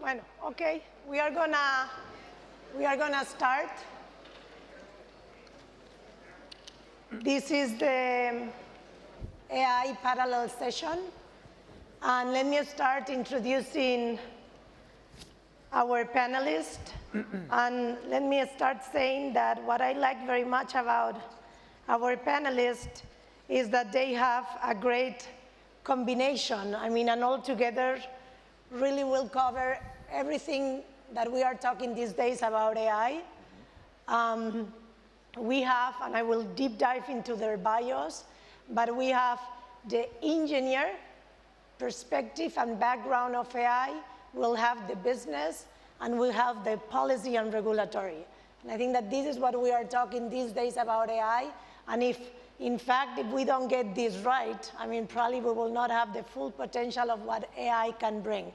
Bueno, okay, we are gonna start. This is the AI parallel session, and let me start introducing our panelists. And let me start saying that what I like very much about our panelists is that they have a great combination. I mean, and all together really will cover everything that we are talking these days about AI. We have, and I will deep dive into their bios, but we have the engineer perspective and background of AI, we'll have the business, and we'll have the policy and regulatory. And I think that this is what we are talking these days about AI, and if, in fact, if we don't get this right, I mean, probably we will not have the full potential of what AI can bring.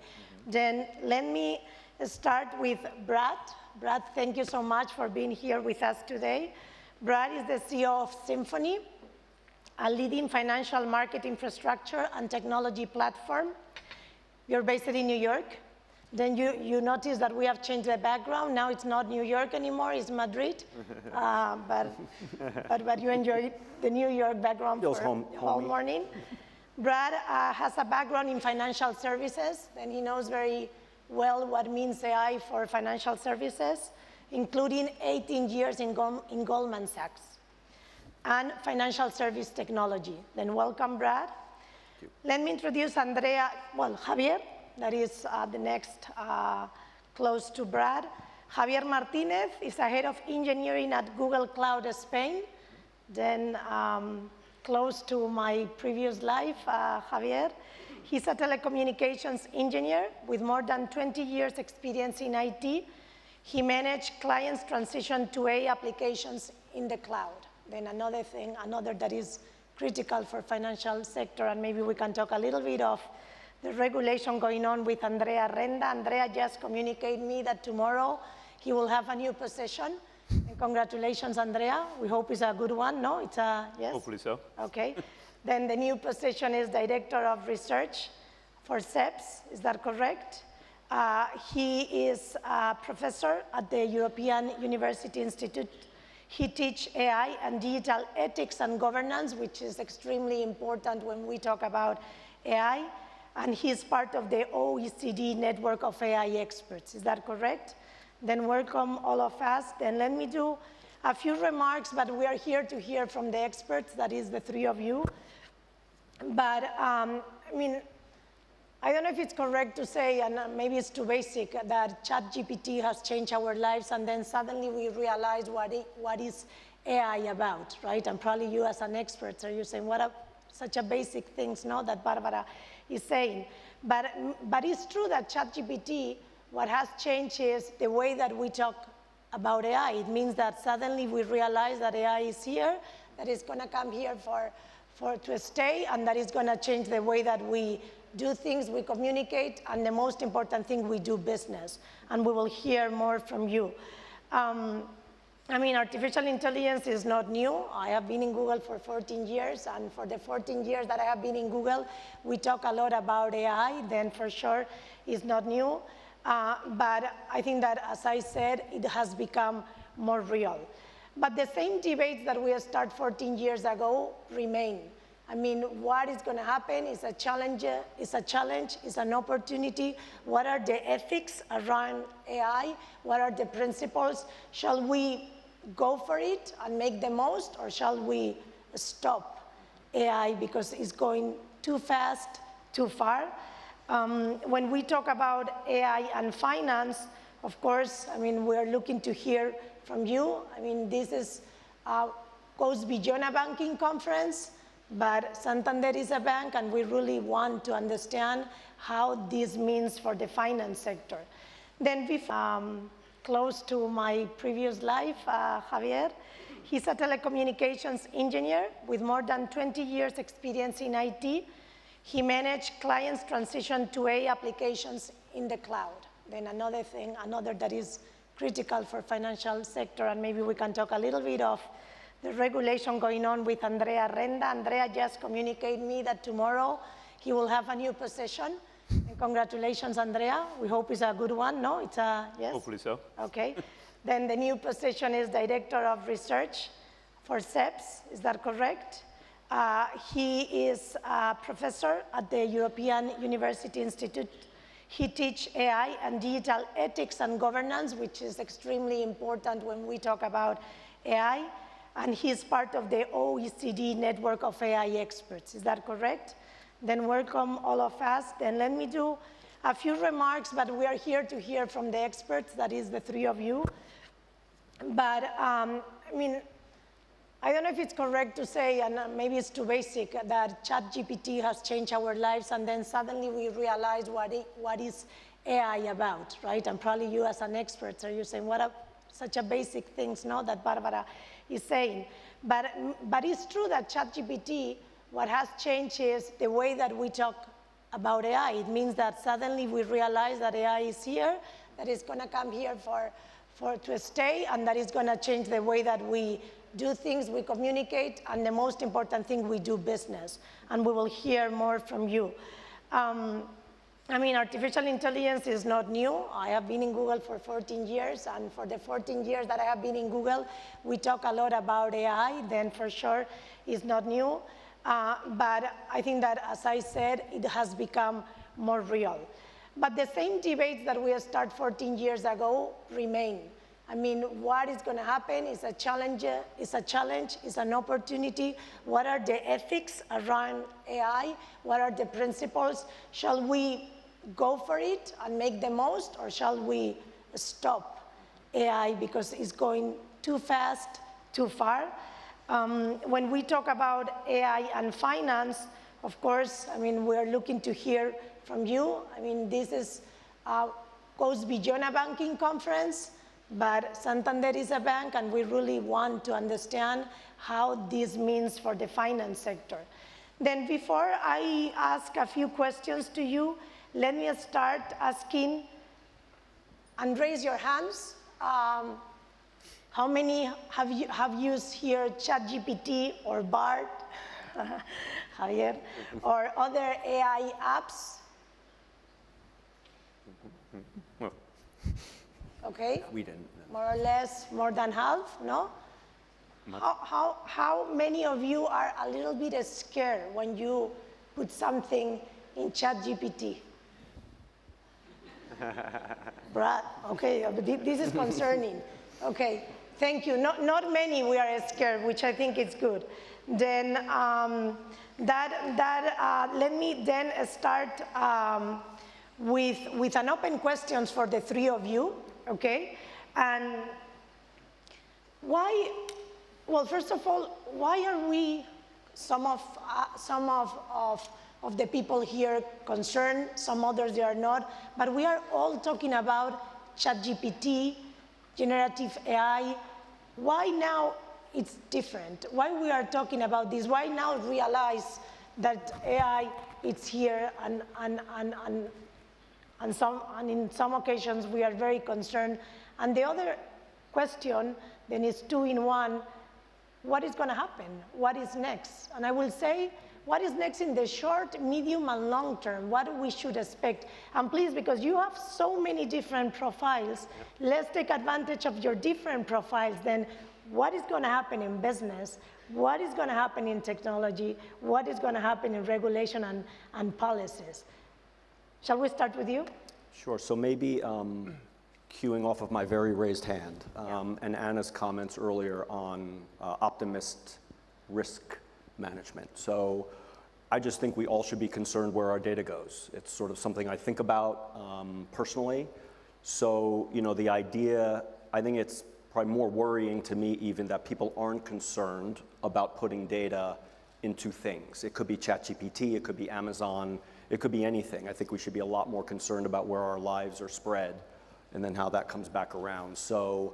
Then let me start with Brad. Brad, thank you so much for being here with us today. Brad is the CEO of Symphony, a leading financial market infrastructure and technology platform. You're based in New York. Then you notice that we have changed the background. Now it's not New York anymore, it's Madrid. But you enjoy the New York background for the whole morning. Brad has a background in financial services, and he knows very well what means AI for financial services, including 18 years in Goldman Sachs and financial service technology. Then welcome, Brad. Thank you. Let me introduce Javier, that is the next close to Brad. Javier Martinez is a head of engineering at Google Cloud Spain. Then close to my previous life, Javier. He's a telecommunications engineer with more than 20 years experience in IT. He managed clients' transition to AI applications in the cloud. Then another that is critical for financial sector, and maybe we can talk a little bit of the regulation going on with Andrea Renda. Andrea just communicated me that tomorrow he will have a new position. And congratulations, Andrea. We hope it's a good one, no? It's a, yes? Hopefully so. Okay. Then the new position is Director of Research for CEPS, is that correct? He is a professor at the European University Institute. He teaches AI and digital ethics and governance, which is extremely important when we talk about AI. And he's part of the OECD network of AI experts, is that correct? Then welcome all of us. Then let me do a few remarks, but we are here to hear from the experts, that is the three of you. But I mean, I don't know if it's correct to say, and maybe it's too basic, that ChatGPT has changed our lives, and then suddenly we realize what is AI about, right? And probably you as an expert, are you saying, what are such a basic things, no, that Barbara is saying. But it's true that ChatGPT, what has changed is the way that we talk about AI. It means that suddenly we realize that AI is here, that it's going to come here to stay, and that it's going to change the way that we do things, we communicate, and the most important thing, we do business. And we will hear more from you. I mean, artificial intelligence is not new. I have been in Google for 14 years, and for the 14 years that I have been in Google, we talk a lot about AI, then for sure it's not new. But I think that, as I said, it has become more real. But the same debates that we started 14 years ago remain. I mean, what is going to happen is a challenge, is an opportunity. What are the ethics around AI? What are the principles? Shall we go for it and make the most, or shall we stop AI because it's going too fast, too far? When we talk about AI and finance, of course, I mean, we're looking to hear from you. I mean, this is, goes beyond a banking conference, but Santander is a bank, and we really want to understand how this means for the finance sector. Then close to my previous life, Javier. He's a telecommunications engineer with more than 20 years experience in IT. He managed clients' transition to AI applications in the cloud. Then another that is critical for financial sector, and maybe we can talk a little bit of the regulation going on with Andrea Renda. Andrea just communicated me that tomorrow he will have a new position. And congratulations, Andrea. We hope it's a good one, no? It's a, yes? Hopefully so. Okay. Then the new position is Director of Research for SEPS, is that correct? He is a professor at the European University Institute. He teaches AI and digital ethics and governance, which is extremely important when we talk about AI. And he's part of the OECD network of AI experts, is that correct? Then welcome all of us. Then let me do a few remarks, but we are here to hear from the experts, that is the three of you. But I mean, I don't know if it's correct to say, and maybe it's too basic, that ChatGPT has changed our lives, and then suddenly we realize what is AI about, right? And probably you as an expert, are you saying, what are such a basic things, no, that Barbara is saying. But it's true that ChatGPT, what has changed is the way that we talk about AI. It means that suddenly we realize that AI is here, that it's gonna come here to stay, and that it's gonna change the way that we do things, we communicate, and the most important thing, we do business. And we will hear more from you. I mean, artificial intelligence is not new. I have been in Google for 14 years, and for the 14 years that I have been in Google, we talk a lot about AI, then for sure it's not new. But I think that, as I said, it has become more real. But the same debates that we started 14 years ago remain. I mean, what is going to happen is a challenge, is an opportunity. What are the ethics around AI? What are the principles? Shall we go for it and make the most, or shall we stop AI because it's going too fast, too far? When we talk about AI and finance, of course, I mean, we're looking to hear from you. I mean, this is, goes beyond a banking conference, but Santander is a bank, and we really want to understand how this means for the finance sector. Then before I ask a few questions to you, let me start asking, and raise your hands. How many have used here ChatGPT or BART, Javier, or other AI apps? Okay. We didn't. More or less, more than half, no? How many of you are a little bit scared when you put something in ChatGPT? Brad, okay, this is concerning. Okay, thank you. Not many we are scared, which I think is good. Then let me then start with an open questions for the three of you, okay? And why, well, first of all, why are we, some of the people here concerned, some others they are not, but we are all talking about ChatGPT, generative AI. Why now it's different? Why we are talking about this? Why now realize that AI is here, and in some occasions we are very concerned? And the other question then is two in one. What is going to happen? What is next? And I will say, what is next in the short, medium, and long term? What we should expect? And please, because you have so many different profiles, let's take advantage of your different profiles. Then what is going to happen in business? What is going to happen in technology? What is going to happen in regulation and policies? Shall we start with you? Sure. So maybe queuing off of my very raised hand and Anna's comments earlier on optimist risk management. So I just think we all should be concerned where our data goes. It's sort of something I think about personally. So, you know, the idea, I think it's probably more worrying to me even that people aren't concerned about putting data into things. It could be ChatGPT, it could be Amazon, it could be anything. I think we should be a lot more concerned about where our lives are spread and then how that comes back around. So,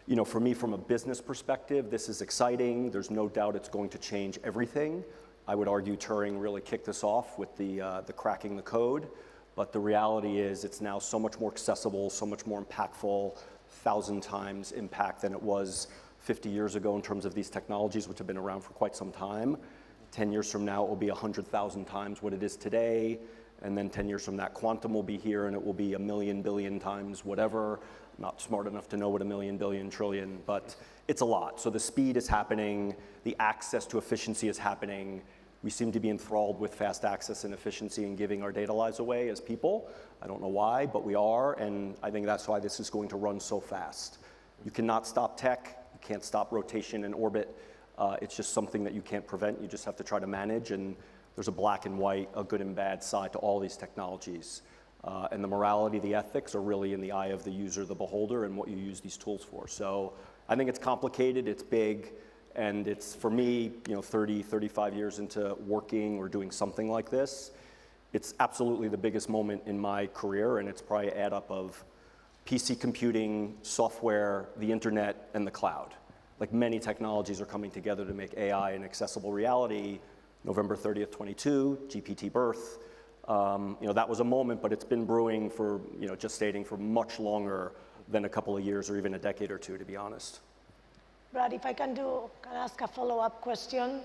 you know, for me, from a business perspective, this is exciting. There's no doubt it's going to change everything. I would argue Turing really kicked this off with the cracking the code. But the reality is it's now so much more accessible, so much more impactful, 1,000 times impact than it was 50 years ago in terms of these technologies, which have been around for quite some time. 10 years from now, it will be 100,000 times what it is today. and then 10 years from that, quantum will be here, and it will be a million billion times whatever. I'm not smart enough to know what a million billion trillion, but it's a lot. So the speed is happening, the access to efficiency is happening. We seem to be enthralled with fast access and efficiency and giving our data lives away as people. I don't know why, but we are, and I think that's why this is going to run so fast. You cannot stop tech, you can't stop rotation and orbit. It's just something that you can't prevent, you just have to try to manage, and there's a black and white, a good and bad side to all these technologies. And the morality, the ethics are really in the eye of the user, the beholder, and what you use these tools for. So I think it's complicated, it's big, and it's, for me, 30, 35 years into working or doing something like this, it's absolutely the biggest moment in my career, and it's probably an add up of PC computing, software, the internet, and the cloud. Like, many technologies are coming together to make AI an accessible reality. November 30th, 22, GPT birth. That was a moment, but it's been brewing for, gestating for much longer than a couple of years or even a decade or two, to be honest. Brad, if I can ask a follow-up question.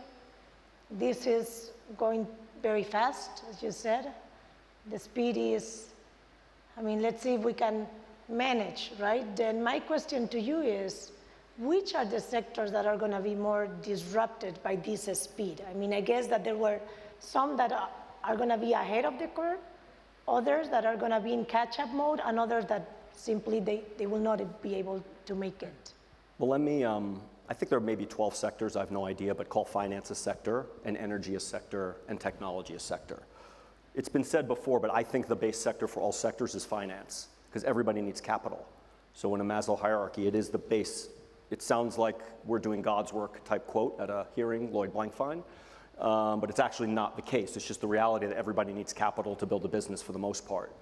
This is going very fast, as you said. The speed is, let's see if we can manage, right? Then my question to you is, which are the sectors that are going to be more disrupted by this speed? I guess that there were some that are going to be ahead of the curve, others that are going to be in catch-up mode, and others that simply they will not be able to make it. Well, let me, I think there are maybe 12 sectors, I have no idea, but call finance a sector, and energy a sector, and technology a sector. It's been said before, but I think the base sector for all sectors is finance, because everybody needs capital. So in a Maslow hierarchy, it is the base. It sounds like we're doing God's work type quote at a hearing, Lloyd Blankfein, but it's actually not the case. It's just the reality that everybody needs capital to build a business for the most part.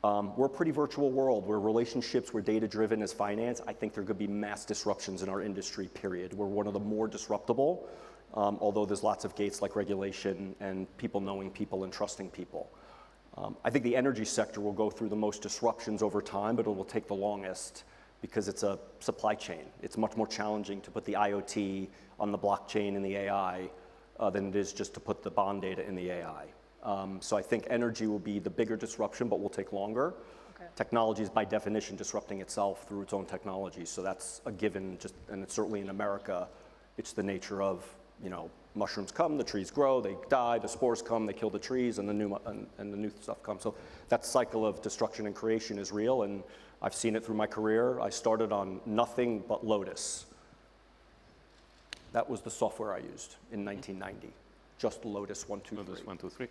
We're a pretty virtual world. We're relationships, we're data-driven as finance. I think there could be mass disruptions in our industry, period. We're one of the more disruptible, although there's lots of gates like regulation and people knowing people and trusting people. I think the energy sector will go through the most disruptions over time, but it will take the longest because it's a supply chain. It's much more challenging to put the IoT on the blockchain and the AI than it is just to put the bond data in the AI. So I think energy will be the bigger disruption, but will take longer. Okay. Technology is by definition disrupting itself through its own technology, so that's a given, and it's certainly in America, it's the nature of, mushrooms come, the trees grow, they die, the spores come, they kill the trees, and the new stuff comes. So that cycle of destruction and creation is real, and I've seen it through my career. I started on nothing but Lotus. That was the software I used in 1990. Just Lotus 1, 2, 3. Lotus 1, 2, 3.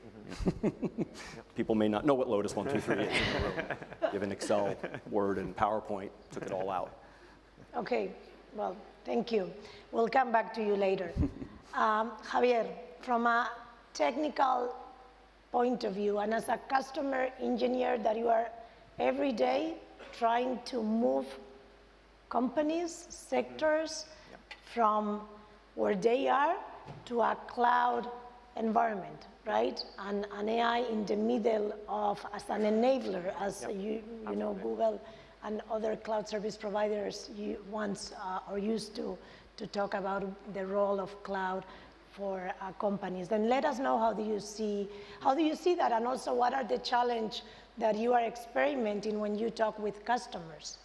People may not know what Lotus 1, 2, 3 is in the room. You have an Excel, Word, and PowerPoint, took it all out. Okay, well, thank you. We'll come back to you later. Javier, from a technical point of view, and as a customer engineer that you are every day trying to move companies, sectors, from where they are to a cloud environment, right? And an AI in the middle of, as an enabler, as you know, Google and other cloud service providers once or used to talk about the role of cloud for companies. Then let us know how do you see that, and also what are the challenges that you are experimenting when you talk with customers?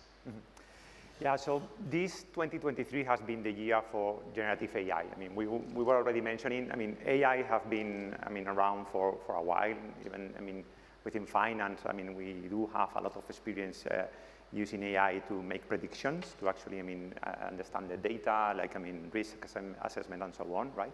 Yeah, so this 2023 has been the year for generative AI. We were already mentioning, AI have been, around for a while, even, within finance, we do have a lot of experience using AI to make predictions, to actually, understand the data, like, risk assessment and so on, right?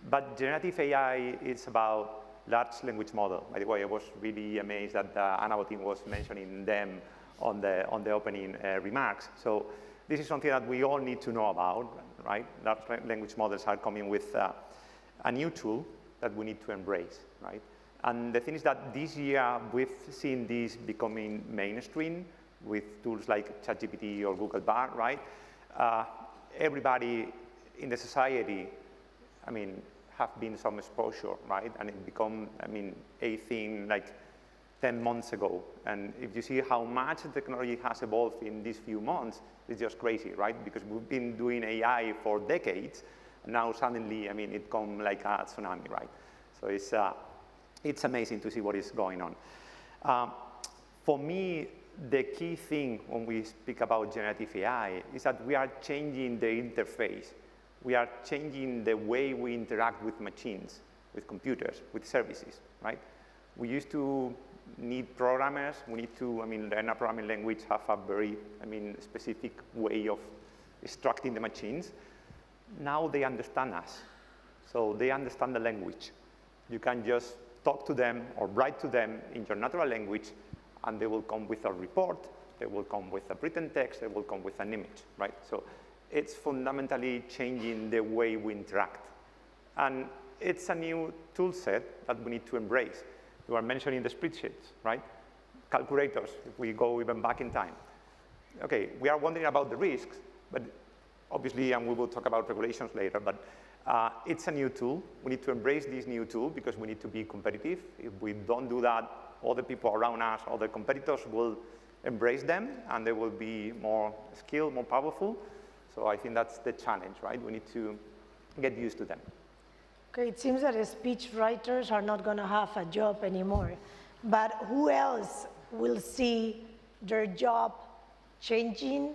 But generative AI is about large language model. By the way, I was really amazed that Anna Botín was mentioning them on the opening remarks. So this is something that we all need to know about, right? Large language models are coming with a new tool that we need to embrace, right? And the thing is that this year we've seen this becoming mainstream with tools like ChatGPT or Google Bard, right? Everybody in the society, have been some exposure, right? And it become, a thing like 10 months ago. And if you see how much the technology has evolved in these few months, it's just crazy, right? Because we've been doing AI for decades, and now suddenly, it come like a tsunami, right? So it's amazing to see what is going on. For me, the key thing when we speak about generative AI is that we are changing the interface. We are changing the way we interact with machines, with computers, with services, right? We used to need programmers. We need to, learn a programming language, have a very, specific way of instructing the machines. Now they understand us. So they understand the language. You can just talk to them or write to them in your natural language, and they will come with a report, they will come with a written text, they will come with an image, right? So it's fundamentally changing the way we interact. And it's a new tool set that we need to embrace. You are mentioning the spreadsheets, right? Calculators, if we go even back in time. Okay, we are wondering about the risks, but obviously, and we will talk about regulations later, but it's a new tool. We need to embrace this new tool because we need to be competitive. If we don't do that, all the people around us, all the competitors will embrace them, and they will be more skilled, more powerful. So I think that's the challenge, right? We need to get used to them. Okay, it seems that speech writers are not going to have a job anymore. But who else will see their job changing,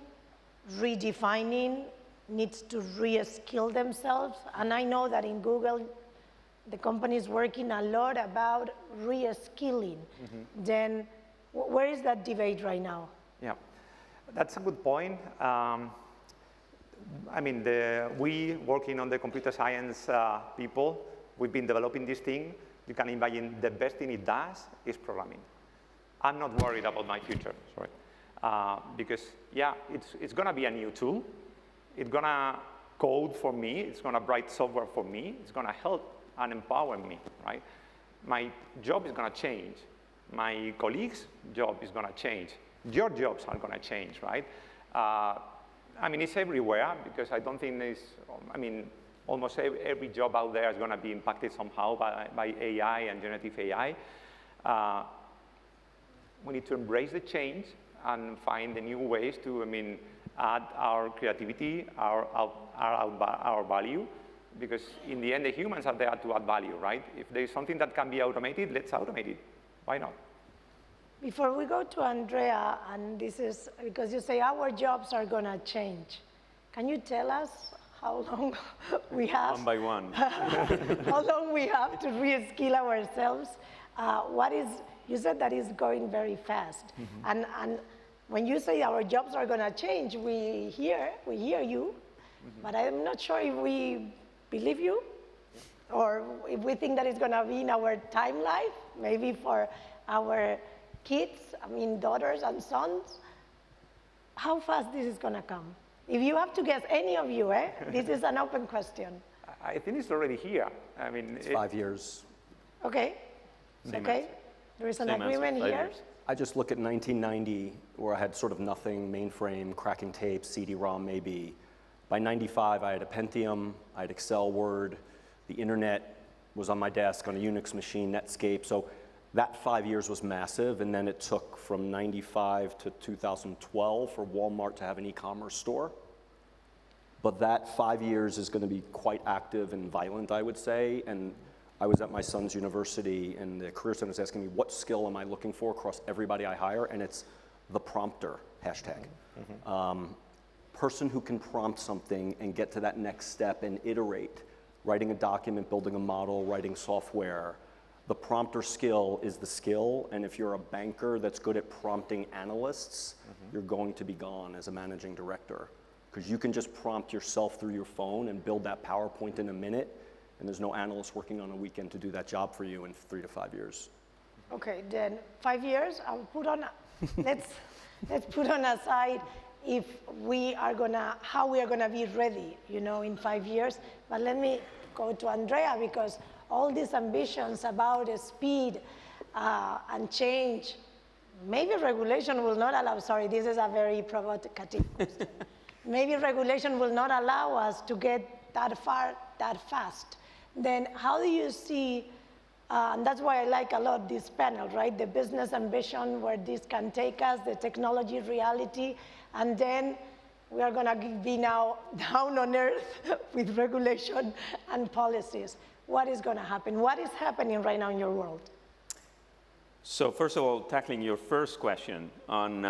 redefining, needs to re-skill themselves? And I know that in Google, the company is working a lot about re-skilling. Then where is that debate right now? Yeah, that's a good point. We working on the computer science people, we've been developing this thing. You can imagine the best thing it does is programming. I'm not worried about my future, sorry. Because, yeah, it's going to be a new tool. It's going to code for me. It's going to write software for me. It's going to help and empower me, right? My job is going to change. My colleagues' job is going to change. Your jobs are going to change, right? It's everywhere because I don't think there's, almost every job out there is going to be impacted somehow by AI and generative AI. We need to embrace the change and find the new ways to, add our creativity, our value, because in the end, the humans are there to add value, right? If there's something that can be automated, let's automate it. Why not? Before we go to Andrea, and this is because you say our jobs are going to change. Can you tell us how long we have? One by one. How long we have to re-skill ourselves? You said that is going very fast. And when you say our jobs are going to change, we hear you, but I'm not sure if we believe you or if we think that it's going to be in our time life, maybe for our kids, daughters and sons. How fast this is going to come? If you have to guess, any of you, this is an open question. I think it's already here. It's 5 years. Okay. Okay. There is an agreement here. I just look at 1990, where I had sort of nothing, mainframe, cracking tapes, CD-ROM maybe. By 95, I had a Pentium, I had Excel, Word, the internet was on my desk on a Unix machine, Netscape. So that 5 years was massive, and then it took from 95 to 2012 for Walmart to have an e-commerce store. But that 5 years is going to be quite active and violent, I would say. And I was at my son's university, and the career center was asking me, what skill am I looking for across everybody I hire? And it's the prompter, hashtag. Person who can prompt something and get to that next step and iterate. Writing a document, building a model, writing software. The prompter skill is the skill, and if you're a banker that's good at prompting analysts, you're going to be gone as a managing director. Because you can just prompt yourself through your phone and build that PowerPoint in a minute, and there's no analyst working on a weekend to do that job for you in 3 to 5 years. Okay, then 5 years, I'll put on, let's put on aside if we are how we are gonna be ready, in 5 years. But let me go to Andrea, because all these ambitions about speed and change, maybe regulation will not allow, sorry, this is a very provocative question. Maybe regulation will not allow us to get that far, that fast. Then how do you see, and that's why I like a lot this panel, right? The business ambition, where this can take us, the technology reality, and then we are gonna be now down on earth with regulation and policies. what is going to happen? What is happening right now in your world? So first of all, tackling your first question on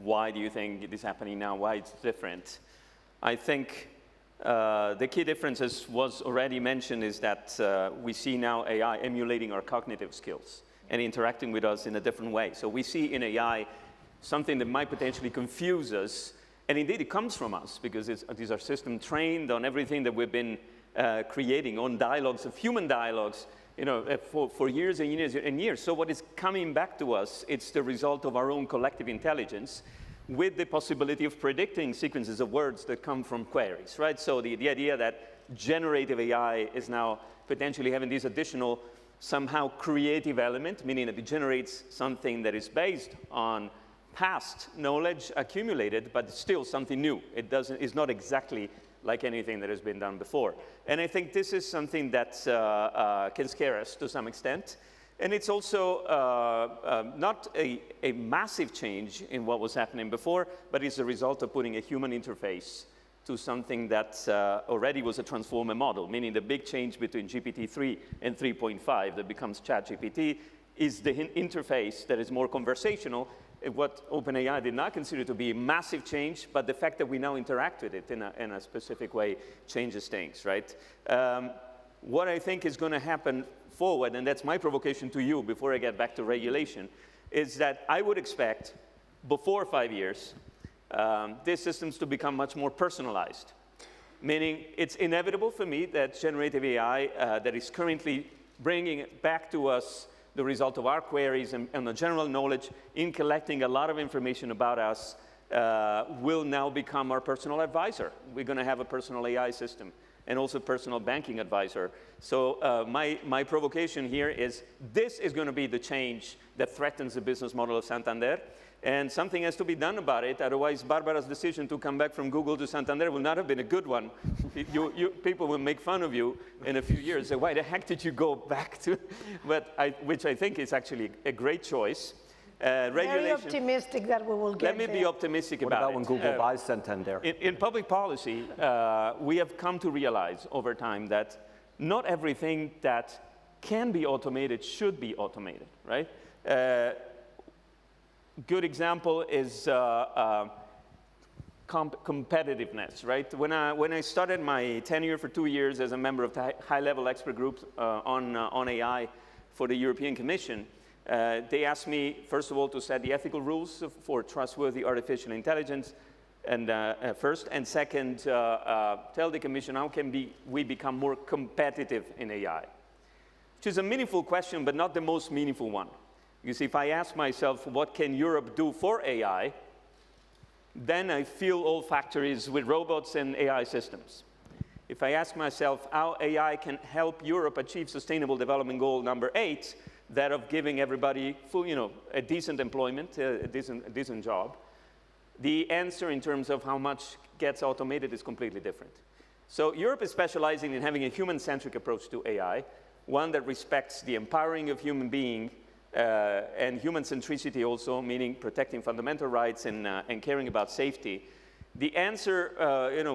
why do you think it is happening now, why it's different. I think the key difference, as was already mentioned, is that we see now AI emulating our cognitive skills and interacting with us in a different way. So we see in AI something that might potentially confuse us, and indeed it comes from us, because these are systems trained on everything that we've been creating, on dialogues, of human dialogues, you know, for years and years and years. So what is coming back to us, it's the result of our own collective intelligence, with the possibility of predicting sequences of words that come from queries, right? So the idea that generative AI is now potentially having this additional, somehow creative element, meaning that it generates something that is based on past knowledge accumulated, but still something new. It's not exactly like anything that has been done before. And I think this is something that can scare us to some extent. And it's also not a massive change in what was happening before, but it's a result of putting a human interface to something that already was a transformer model, meaning the big change between GPT-3 and 3.5 that becomes ChatGPT is the interface that is more conversational. What OpenAI did not consider to be a massive change, but the fact that we now interact with it in a specific way changes things, right? What I think is going to happen forward, and that's my provocation to you before I get back to regulation, is that I would expect, before 5 years, these systems to become much more personalized. Meaning, it's inevitable for me that generative AI that is currently bringing back to us the result of our queries and the general knowledge in collecting a lot of information about us will now become our personal advisor. We're going to have a personal AI system and also personal banking advisor. So my provocation here is this is going to be the change that threatens the business model of Santander. And something has to be done about it. Otherwise, Barbara's decision to come back from Google to Santander will not have been a good one. People will make fun of you in a few years. Say, why the heck did you go back to? Which I think is actually a great choice. Very optimistic that we will get Let me be optimistic about it. What about when Google buys Santander? In public policy, we have come to realize over time that not everything that can be automated should be automated, right? Good example is competitiveness, right? When I started my tenure for 2 years as a member of the high-level expert group on AI for the European Commission, they asked me, first of all, to set the ethical rules for trustworthy artificial intelligence, and first, and second, tell the Commission how can we become more competitive in AI, which is a meaningful question, but not the most meaningful one. You see, if I ask myself, what can Europe do for AI, then I fill all factories with robots and AI systems. If I ask myself how AI can help Europe achieve Sustainable Development Goal number 8, that of giving everybody full, a decent employment, a decent job, the answer in terms of how much gets automated is completely different. So Europe is specializing in having a human-centric approach to AI, one that respects the empowering of human beings, and human centricity also, meaning protecting fundamental rights and caring about safety. The answer,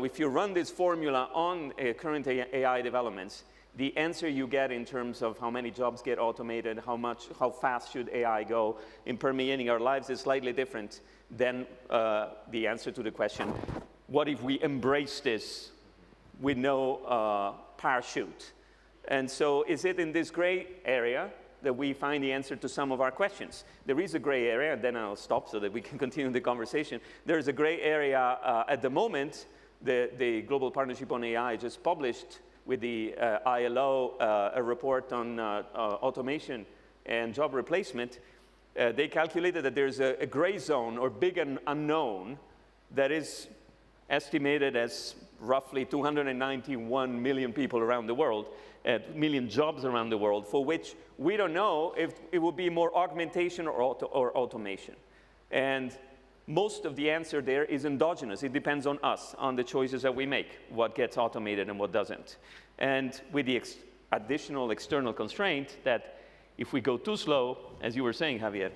if you run this formula on current AI developments, the answer you get in terms of how many jobs get automated, how fast should AI go in permeating our lives is slightly different than the answer to the question, what if we embrace this with no parachute? And so is it in this gray area that we find the answer to some of our questions? There is a gray area, and then I'll stop so that we can continue the conversation. There is a gray area at the moment. The Global Partnership on AI just published with the ILO a report on automation and job replacement. They calculated that there's a gray zone or big unknown that is estimated as roughly 291 million people around the world, million jobs around the world, for which we don't know if it will be more augmentation or automation. And most of the answer there is endogenous. It depends on us, on the choices that we make, what gets automated and what doesn't. And with the additional external constraint that if we go too slow, as you were saying, Javier,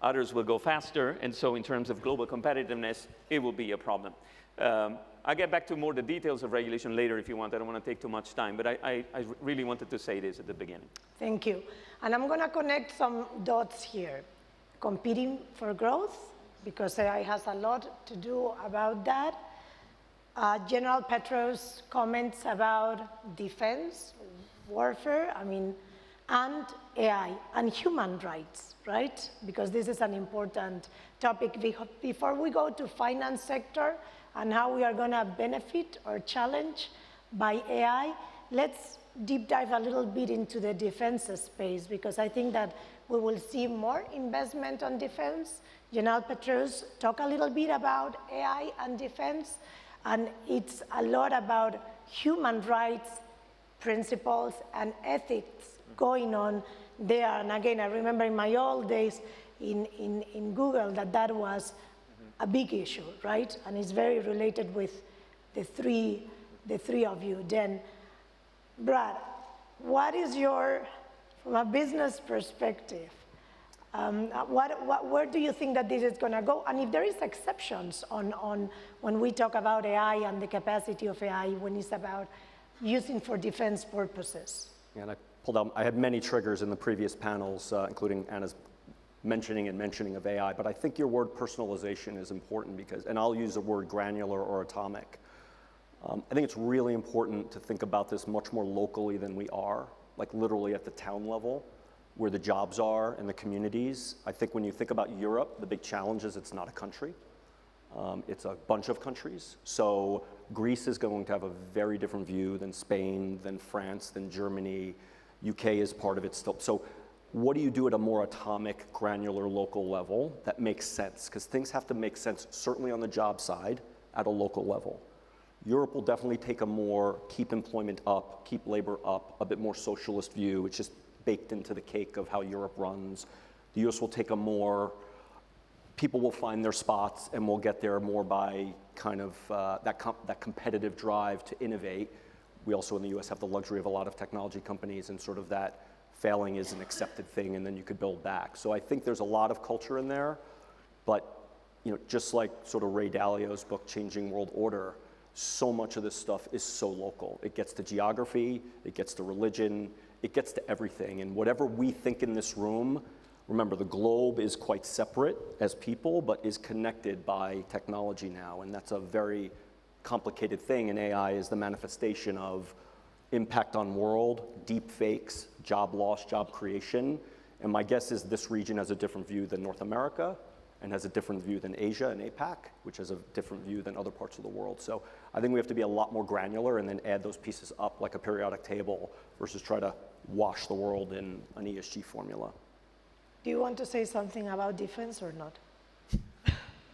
Others will go faster, and so in terms of global competitiveness, it will be a problem. I'll get back to more the details of regulation later if you want. I don't want to take too much time, but I really wanted to say this at the beginning. Thank you. And I'm going to connect some dots here. Competing for growth, because AI has a lot to do about that. General Petro's comments about defense, warfare, and AI, and human rights, right? Because this is an important topic. Before we go to finance sector and how we are going to benefit or challenge by AI, let's deep dive a little bit into the defense space, because I think that we will see more investment on defense. General Petro's talk a little bit about AI and defense, and it's a lot about human rights, principles, and ethics going on there. And again, I remember in my old days in Google that was a big issue, right? And it's very related with the three of you. Then, Brad, what is your, from a business perspective, where do you think that this is going to go? And if there is exceptions on when we talk about AI and the capacity of AI when it's about using for defense purposes? Yeah, and I had many triggers in the previous panels, including Anna's mentioning of AI, but I think your word personalization is important because, and I'll use the word granular or atomic. I think it's really important to think about this much more locally than we are, like literally at the town level, where the jobs are and the communities. I think when you think about Europe, the big challenge is it's not a country. It's a bunch of countries. So Greece is going to have a very different view than Spain, than France, than Germany. UK is part of it still. So what do you do at a more atomic, granular, local level that makes sense? Because things have to make sense, certainly on the job side, at a local level. Europe will definitely take a more keep employment up, keep labor up, a bit more socialist view. It's just baked into the cake of how Europe runs. The US will take a more, people will find their spots and we'll get there more by kind of that competitive drive to innovate. We also in the US have the luxury of a lot of technology companies and sort of that failing is an accepted thing and then you could build back. So I think there's a lot of culture in there, but just like sort of Ray Dalio's book, Changing World Order, so much of this stuff is so local. It gets to geography, it gets to religion, it gets to everything. And whatever we think in this room, remember the globe is quite separate as people, but is connected by technology now. And that's a very complicated thing. And AI is the manifestation of impact on world, deep fakes, job loss, job creation. And my guess is this region has a different view than North America and has a different view than Asia and APAC, which has a different view than other parts of the world. So I think we have to be a lot more granular and then add those pieces up like a periodic table versus try to wash the world in an ESG formula. Do you want to say something about defense or not?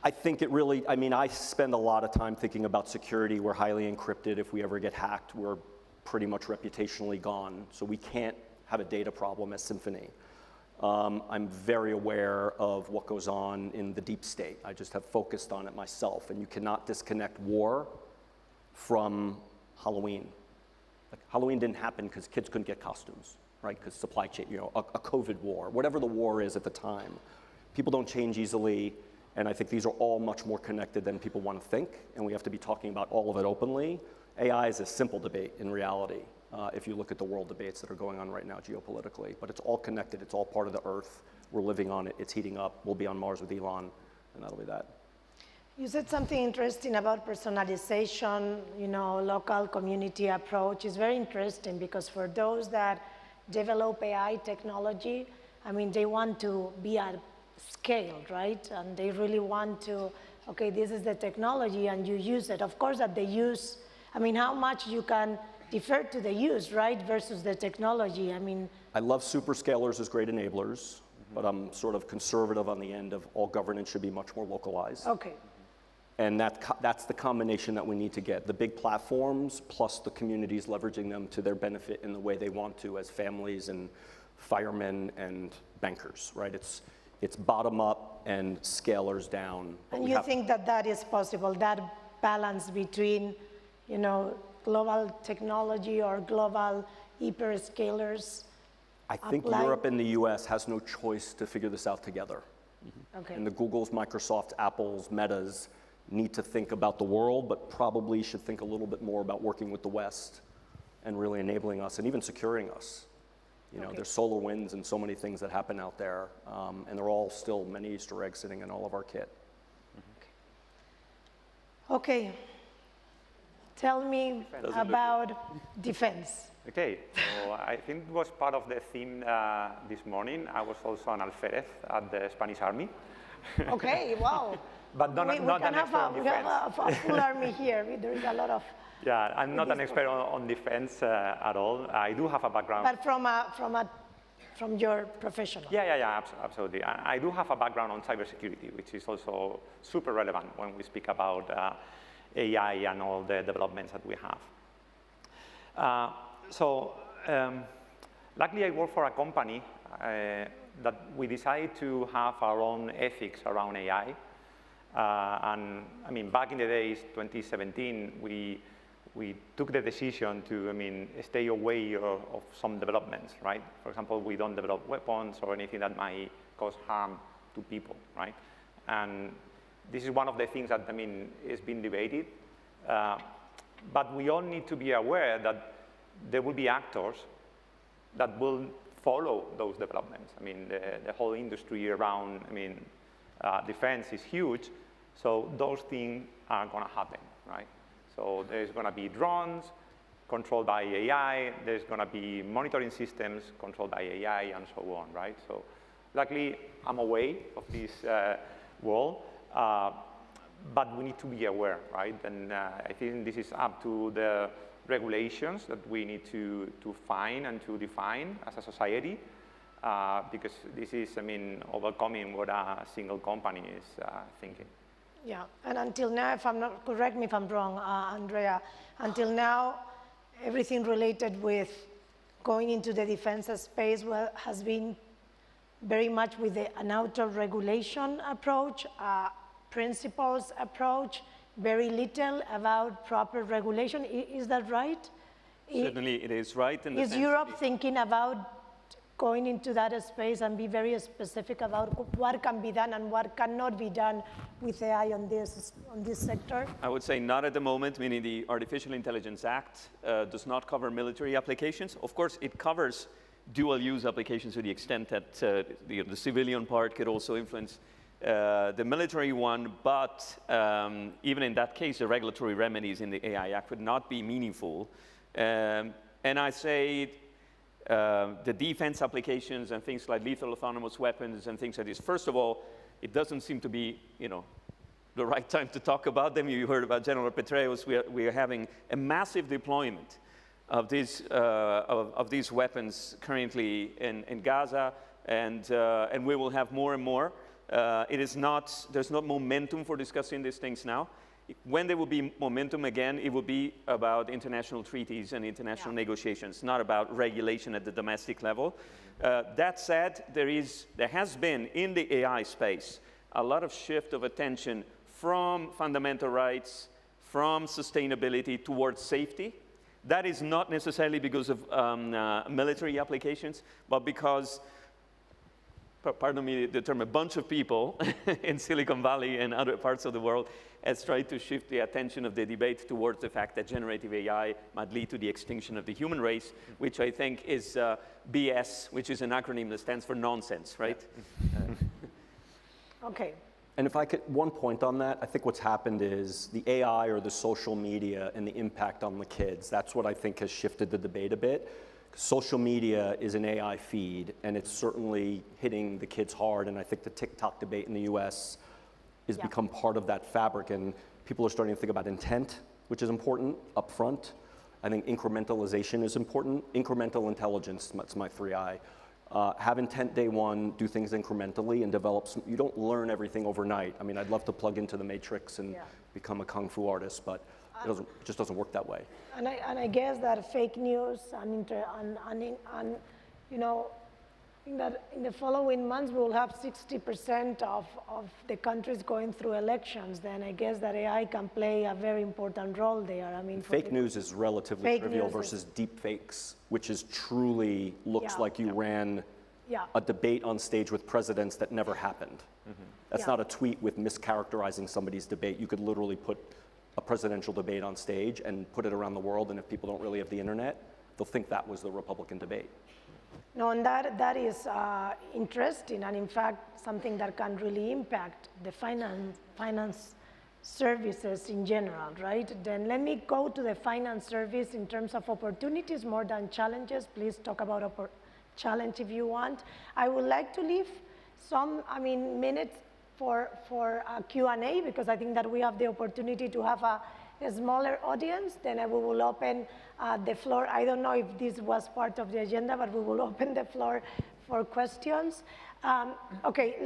I think it really, I spend a lot of time thinking about security. We're highly encrypted. If we ever get hacked, we're pretty much reputationally gone. So we can't have a data problem as Symphony. I'm very aware of what goes on in the deep state. I just have focused on it myself. And you cannot disconnect war from Halloween. Like, Halloween didn't happen because kids couldn't get costumes, right? Because supply chain, a COVID war, whatever the war is at the time. People don't change easily. And I think these are all much more connected than people want to think. And we have to be talking about all of it openly. AI is a simple debate in reality. If you look at the world debates that are going on right now geopolitically. But it's all connected, it's all part of the Earth. We're living on it, it's heating up. We'll be on Mars with Elon, and that'll be that. You said something interesting about personalization, local community approach. It's very interesting because for those that develop AI technology, they want to be at scale, right? And they really want to, okay, this is the technology and you use it. Of course that the use, how much you can defer to the use, right, versus the technology. I love superscalers as great enablers, but I'm sort of conservative on the end of all governance should be much more localized. Okay. And that's the combination that we need to get. The big platforms plus the communities leveraging them to their benefit in the way they want to as families and firemen and bankers, right? It's bottom up and scalers down. And you think that is possible, that balance between, global technology or global hyperscalers? I think Europe and the US has no choice to figure this out together. Okay. And the Googles, Microsofts, Apples, Metas need to think about the world, but probably should think a little bit more about working with the West and really enabling us and even securing us. You know, there's solar winds and so many things that happen out there, and they're all still many Easter eggs sitting in all of our kit. Okay. Tell me about defense. Okay, so I think it was part of the theme this morning. I was also an alferez at the Spanish Army. Okay, wow. But not an expert on defense. We have a full army here. There is a lot of... Yeah, I'm not an expert on defense at all. I do have a background. But from your professional. Yeah, absolutely. I do have a background on cybersecurity, which is also super relevant when we speak about AI and all the developments that we have. Luckily I work for a company that we decided to have our own ethics around AI. And I mean, back in the days, 2017, we took the decision to, stay away of some developments, right? For example, we don't develop weapons or anything that might cause harm to people, right? And this is one of the things that, is being debated. But we all need to be aware that there will be actors that will follow those developments. The whole industry around, defense is huge, so those things are going to happen, right? So there's going to be drones controlled by AI, there's going to be monitoring systems controlled by AI, and so on, right? So luckily, I'm aware of this world, but we need to be aware, right? And I think this is up to the regulations that we need to find and to define as a society, because this is, overcoming what a single company is thinking. Yeah, and until now, correct me if I'm wrong, Andrea, until now, everything related with going into the defense space has been very much with an outer regulation approach, principles approach, very little about proper regulation. Is that right? Certainly it is right. Is Europe thinking about going into that space and be very specific about what can be done and what cannot be done with AI on this sector? I would say not at the moment, meaning the Artificial Intelligence Act does not cover military applications. Of course, it covers dual-use applications to the extent that the civilian part could also influence the military one, but even in that case, the regulatory remedies in the AI Act would not be meaningful. And I say the defense applications and things like lethal autonomous weapons and things like this, first of all, it doesn't seem to be, the right time to talk about them. You heard about General Petraeus. We are having a massive deployment of these weapons currently in Gaza, and we will have more and more. There's not momentum for discussing these things now. When there will be momentum again, it will be about international treaties and international negotiations, not about regulation at the domestic level. That said, there has been in the AI space a lot of shift of attention from fundamental rights, from sustainability towards safety. That is not necessarily because of military applications, but because, pardon me the term, a bunch of people in Silicon Valley and other parts of the world has tried to shift the attention of the debate towards the fact that generative AI might lead to the extinction of the human race, which I think is BS, which is an acronym that stands for nonsense, right? Okay. And if I could, one point on that, I think what's happened is the AI or the social media and the impact on the kids, that's what I think has shifted the debate a bit. Social media is an AI feed, and it's certainly hitting the kids hard, and I think the TikTok debate in the US has become part of that fabric, and people are starting to think about intent, which is important up front. I think incrementalization is important. Incremental intelligence, that's my 3I. Have intent day one, do things incrementally, and develop some, you don't learn everything overnight. I'd love to plug into the matrix and become a kung fu artist, but it just doesn't work that way. And I guess that fake news and I think that in the following months, we will have 60% of the countries going through elections. Then I guess that AI can play a very important role there. Fake news is relatively trivial versus deep fakes, which is truly looks like you ran a debate on stage with presidents that never happened. That's not a tweet with mischaracterizing somebody's debate. You could literally put a presidential debate on stage and put it around the world, and if people don't really have the internet, they'll think that was the Republican debate. No, and that is interesting, and in fact, something that can really impact the finance services in general, right? Then let me go to the finance service in terms of opportunities more than challenges. Please talk about challenge if you want. I would like to leave some, minutes for a Q&A, because I think that we have the opportunity to have a smaller audience. Then we will open the floor. I don't know if this was part of the agenda, but we will open the floor for questions. Okay,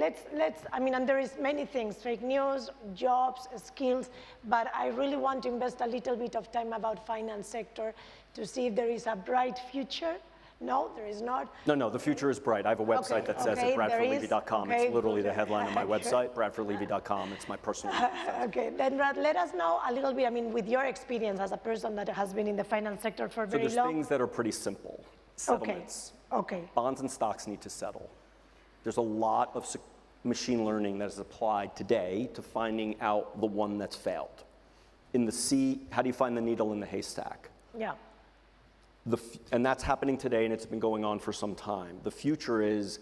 and there is many things, fake news, jobs, skills, but I really want to invest a little bit of time about finance sector to see if there is a bright future. No, there is not. No, the future is bright. I have a website that says it, bradfordlevy.com. Okay, it's literally the headline of my website, bradfordlevy.com. It's my personal website. Okay, then Brad, let us know a little bit, with your experience as a person that has been in the finance sector for very long. So there's things that are pretty simple. Settlements. Okay. Bonds and stocks need to settle. There's a lot of machine learning that is applied today to finding out the one that's failed. In the sea, how do you find the needle in the haystack? Yeah. And that's happening today, and it's been going on for some time. The future is,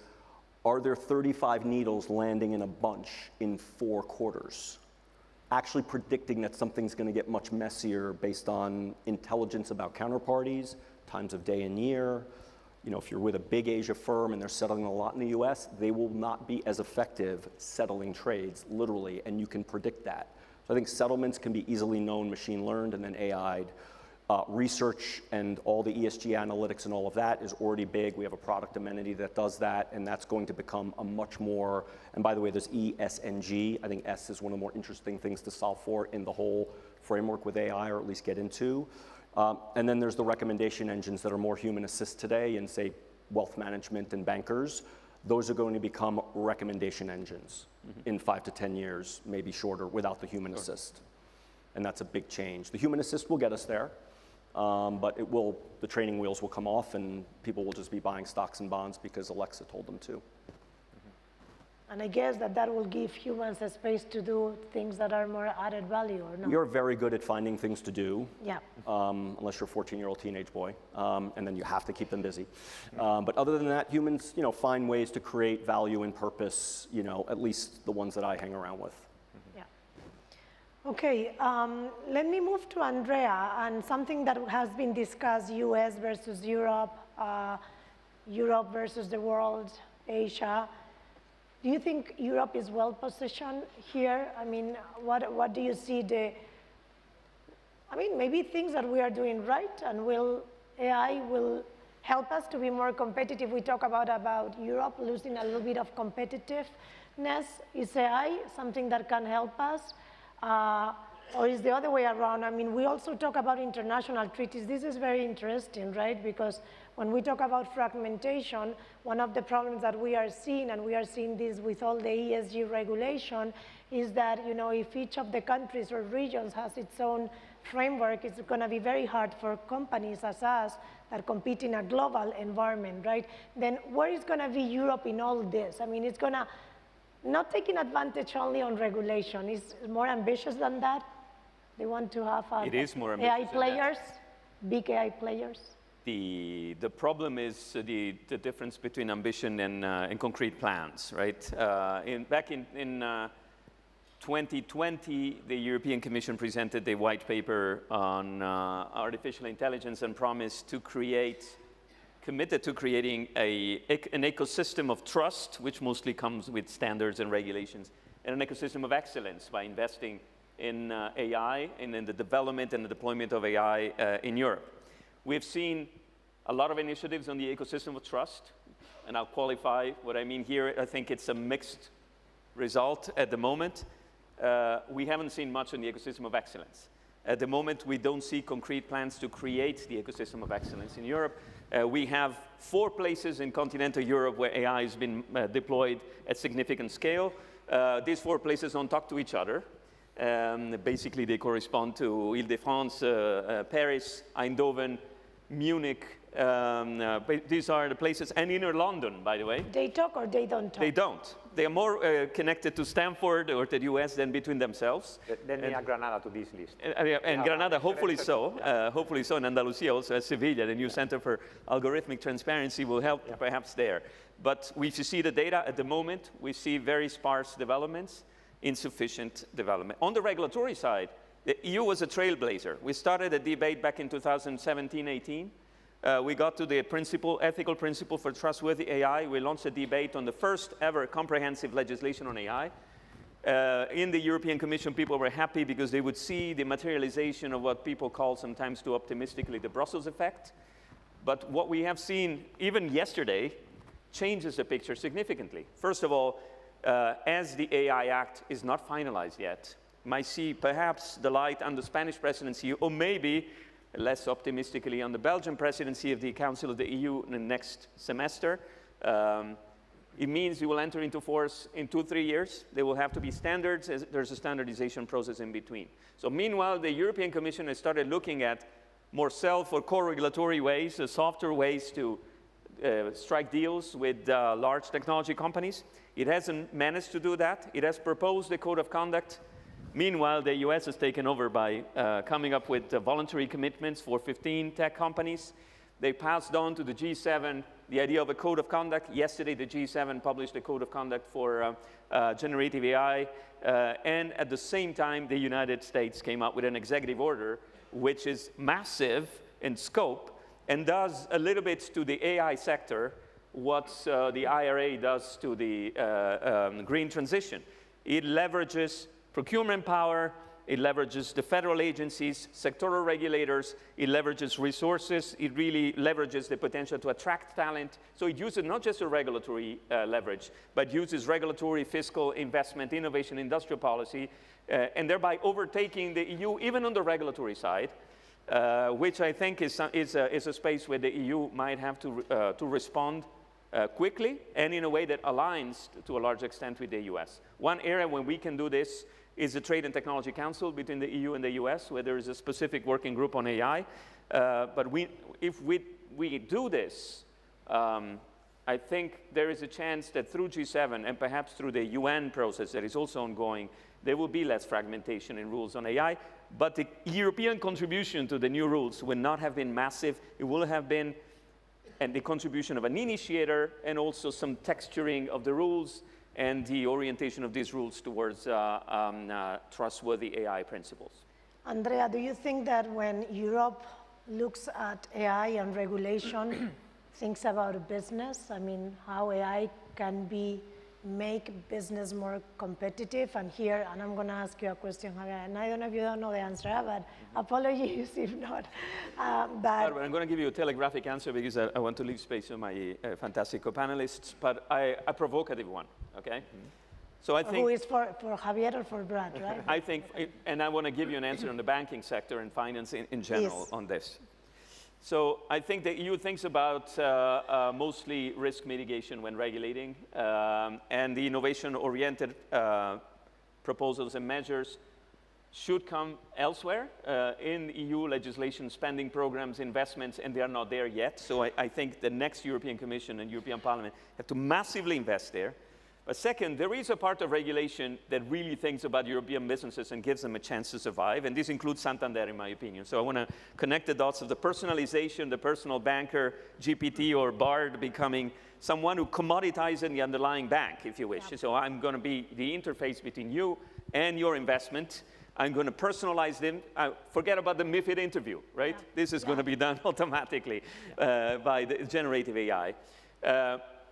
are there 35 needles landing in a bunch in 4 quarters? Actually predicting that something's going to get much messier based on intelligence about counterparties, times of day and year. If you're with a big Asia firm and they're settling a lot in the US, they will not be as effective settling trades, literally, and you can predict that. So I think settlements can be easily known, machine learned, and then AI'd. Research and all the ESG analytics and all of that is already big. We have a product amenity that does that, and that's going to become a much more, and by the way, there's E, S, and G. I think S is one of the more interesting things to solve for in the whole framework with AI, or at least get into. And then there's the recommendation engines that are more human assist today in, say, wealth management and bankers. Those are going to become recommendation engines in 5 to 10 years, maybe shorter, without the human assist. And that's a big change. The human assist will get us there. But the training wheels will come off, and people will just be buying stocks and bonds because Alexa told them to. And I guess that will give humans a space to do things that are more added value, or not? You're very good at finding things to do. Yeah. Unless you're a 14-year-old teenage boy, and then you have to keep them busy. But other than that, humans, find ways to create value and purpose. At least the ones that I hang around with. Okay, let me move to Andrea, and something that has been discussed, US versus Europe, Europe versus the world, Asia. Do you think Europe is well positioned here? What do you see maybe things that we are doing right, and AI will help us to be more competitive? We talk about Europe losing a little bit of competitiveness. Is AI something that can help us? Or is the other way around? We also talk about international treaties. This is very interesting, right? Because when we talk about fragmentation, one of the problems that we are seeing, and we are seeing this with all the ESG regulation, is that if each of the countries or regions has its own framework, it's going to be very hard for companies as us that compete in a global environment, right? Then where is going to be Europe in all this? It's going to not taking advantage only on regulation. Is more ambitious than that. They want to have it is more ambitious AI players, big AI players. The problem is the difference between ambition and concrete plans, right? Back in 2020, the European Commission presented a white paper on artificial intelligence and committed to creating an ecosystem of trust, which mostly comes with standards and regulations, and an ecosystem of excellence by investing in AI and in the development and the deployment of AI in Europe. We've seen a lot of initiatives on the ecosystem of trust, and I'll qualify what I mean here. I think it's a mixed result at the moment. We haven't seen much on the ecosystem of excellence. At the moment, we don't see concrete plans to create the ecosystem of excellence in Europe. We have 4 places in continental Europe where AI has been deployed at significant scale. These 4 places don't talk to each other. Basically, they correspond to Île-de-France, Paris, Eindhoven, Munich. These are the places, and inner London, by the way. They talk or they don't talk? They don't. they are more connected to Stanford or to the US than between themselves. Then we add Granada to this list. And Granada, hopefully so. Hopefully so. And Andalusia also, as Sevilla, the new Center for Algorithmic Transparency will help perhaps there. But if you see the data at the moment, we see very sparse developments, insufficient development. On the regulatory side, the EU was a trailblazer. We started a debate back in 2017-18. We got to the ethical principle for trustworthy AI. We launched a debate on the first ever comprehensive legislation on AI. In the European Commission, people were happy because they would see the materialization of what people call sometimes too optimistically the Brussels effect. But what we have seen, even yesterday, changes the picture significantly. First of all, as the AI Act is not finalized yet, might see perhaps the light on the Spanish presidency, or maybe less optimistically on the Belgian presidency of the Council of the EU in the next semester. It means it will enter into force in 2-3 years. There will have to be standards. There's a standardization process in between. So meanwhile, the European Commission has started looking at more self or co-regulatory ways, softer ways to strike deals with large technology companies. It hasn't managed to do that. It has proposed a code of conduct. Meanwhile, the US has taken over by coming up with voluntary commitments for 15 tech companies. They passed on to the G7 the idea of a code of conduct. Yesterday, the G7 published a code of conduct for generative AI. And at the same time, the United States came up with an executive order, which is massive in scope and does a little bit to the AI sector what the IRA does to the green transition. It leverages procurement power, it leverages the federal agencies, sectoral regulators, it leverages resources, it really leverages the potential to attract talent. So it uses not just a regulatory leverage, but uses regulatory, fiscal, investment, innovation, industrial policy, and thereby overtaking the EU, even on the regulatory side, which I think is a space where the EU might have to respond quickly and in a way that aligns to a large extent with the US. One area where we can do this is the Trade and Technology Council between the EU and the US, where there is a specific working group on AI. But if we do this, I think there is a chance that through G7 and perhaps through the UN process that is also ongoing, there will be less fragmentation in rules on AI. But the European contribution to the new rules will not have been massive. It will have been the contribution of an initiator and also some texturing of the rules and the orientation of these rules towards trustworthy AI principles. Andrea, do you think that when Europe looks at AI and regulation, thinks about business, I mean, how AI can make business more competitive? And here, and I'm going to ask you a question, and I don't know if you don't know the answer, but apologies if not. But I'm going to give you a telegraphic answer because I want to leave space for my fantastic co-panelists, but a provocative one, okay? Mm-hmm. So I think... Who is for Javier or for Brad, right? I think, and I want to give you an answer on the banking sector and finance in general on this. So I think the EU thinks about mostly risk mitigation when regulating, and the innovation-oriented proposals and measures should come elsewhere in EU legislation, spending programs, investments, and they are not there yet. So I think the next European Commission and European Parliament have to massively invest there. But second, there is a part of regulation that really thinks about European businesses and gives them a chance to survive, and this includes Santander, in my opinion. So I want to connect the dots of the personalization, the personal banker, GPT or Bard becoming someone who commoditizes the underlying bank, if you wish. Yeah. So I'm going to be the interface between you and your investment. I'm going to personalize them. Forget about the MiFID interview, right? Yeah. This is going to be done automatically by the generative AI.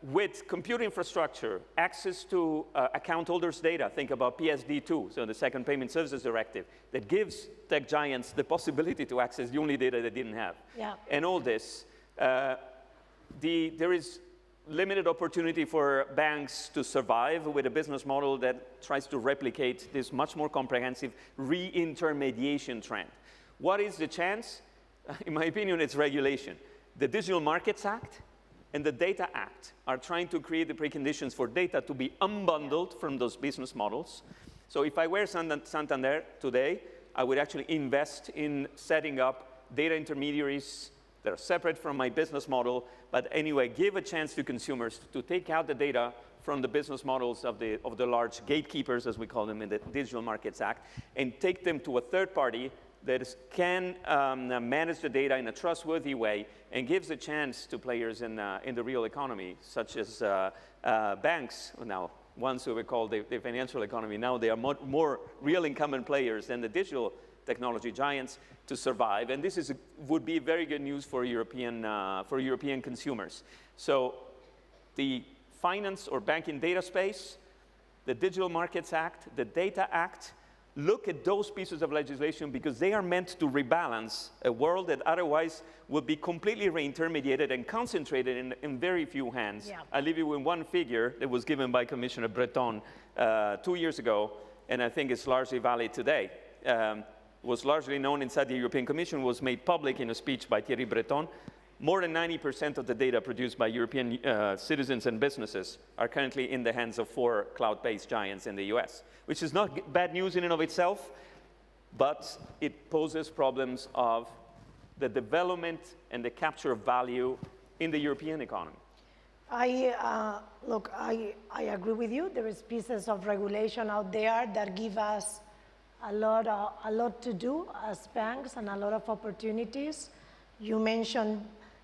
With compute infrastructure, access to account holders' data, think about PSD2, so the Second Payment Services Directive, that gives tech giants the possibility to access the only data they didn't have. Yeah. And all this, there is limited opportunity for banks to survive with a business model that tries to replicate this much more comprehensive re-intermediation trend. What is the chance? In my opinion, it's regulation. The Digital Markets Act and the Data Act are trying to create the preconditions for data to be unbundled from those business models. So if I were Santander today, I would actually invest in setting up data intermediaries that are separate from my business model, but anyway, give a chance to consumers to take out the data from the business models of the large gatekeepers, as we call them in the Digital Markets Act, and take them to a third party that can manage the data in a trustworthy way and gives a chance to players in the real economy, such as banks now. Once we were called the financial economy, now they are more real incumbent players than the digital technology giants to survive. And this would be very good news for European consumers. So the finance or banking data space, the Digital Markets Act, the Data Act, look at those pieces of legislation because they are meant to rebalance a world that otherwise would be completely reintermediated and concentrated in very few hands. Yeah. I'll leave you with one figure that was given by Commissioner Breton 2 years ago, and I think it's largely valid today. Was largely known inside the European Commission, was made public in a speech by Thierry Breton. More than 90% of the data produced by European citizens and businesses are currently in the hands of 4 cloud-based giants in the US, which is not bad news in and of itself, but it poses problems of the development and the capture of value in the European economy. Look, I agree with you. There is pieces of regulation out there that give us a lot to do as banks and a lot of opportunities. You mentioned